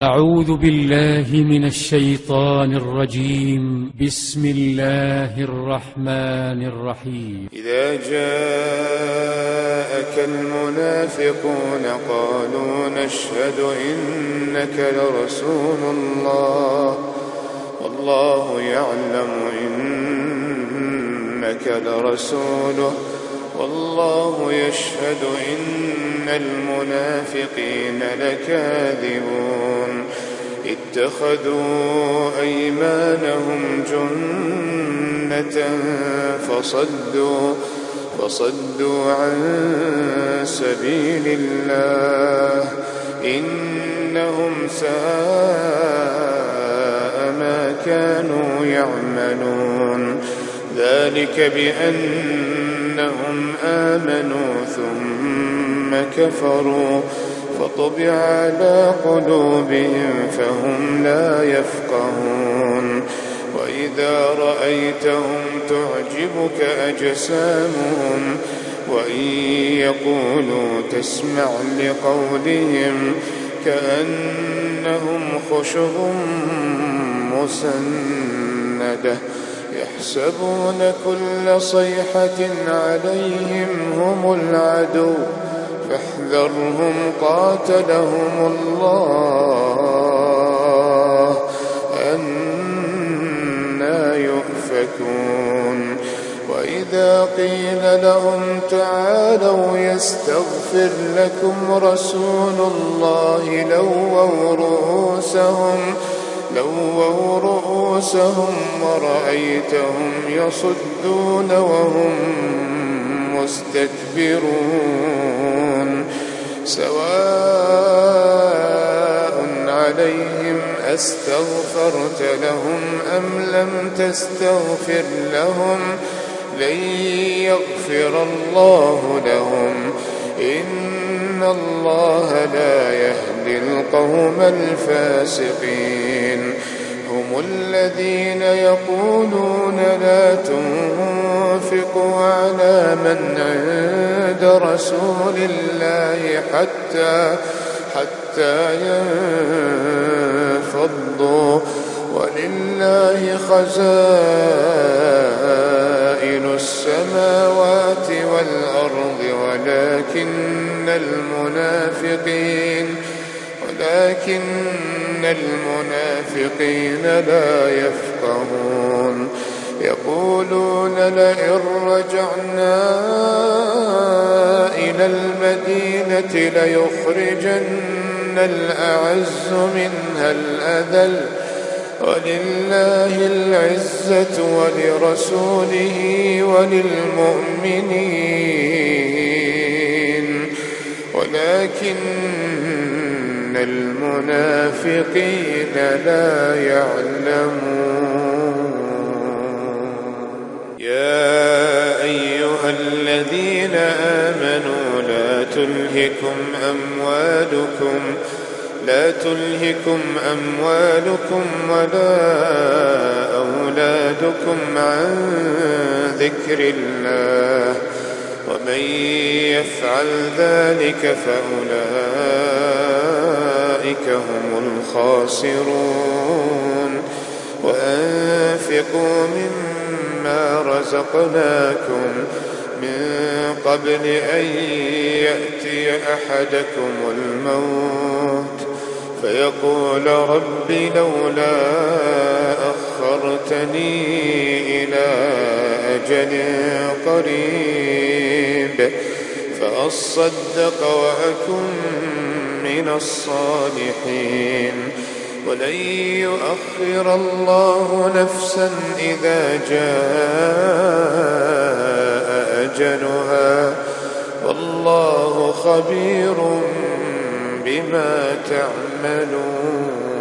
أعوذ بالله من الشيطان الرجيم. بسم الله الرحمن الرحيم. إذا جاءك المنافقون قالوا نشهد إنك لرسول الله والله يعلم إنك لرسوله والله يشهد إن المنافقين لكاذبون اتخذوا أيمانهم جنة فصدوا عن سبيل الله إنهم ساء ما كانوا يعملون ذلك بأنهم آمنوا ثم كفروا فطبع على قلوبهم فهم لا يفقهون وإذا رأيتهم تعجبك أجسامهم وإن يقولوا تسمع لقولهم كأنهم خشب مسندة يحسبون كل صيحة عليهم هم العدو فاحذرهم قاتلهم الله أنى يؤفكون وإذا قيل لهم تعالوا يستغفر لكم رسول الله لووا رؤوسهم ورأيتهم يصدون وهم مستكبرون سواء عليهم أستغفرت لهم أم لم تستغفر لهم لن يغفر الله لهم إن الله لا يهدي القوم الفاسقين هم الذين يقولون لا تنفقوا على من عند رسول الله حتى ينفضوا ولله خزائن السماوات والأرض ولكن المنافقين لا يفقهون يقولون لئن رجعنا إلى المدينة ليخرجن الأعز منها الأذل ولله العزة ولرسوله وللمؤمنين ولكن المنافقين لا يعلمون يا أيها الذين آمنوا لا تلهكم أموالكم ولا أولادكم عن ذكر الله ومن يفعل ذلك فأولئك هم الخاسرون وأنفقوا مما رزقناكم من قبل أن يأتي أحدكم الموت فيقول رب لولا أخرتني إلى أجل قريب فأصدق وأكن من الصالحين ولن يؤخر الله نفسا إذا جاء أجلها والله خبير بما تعملون.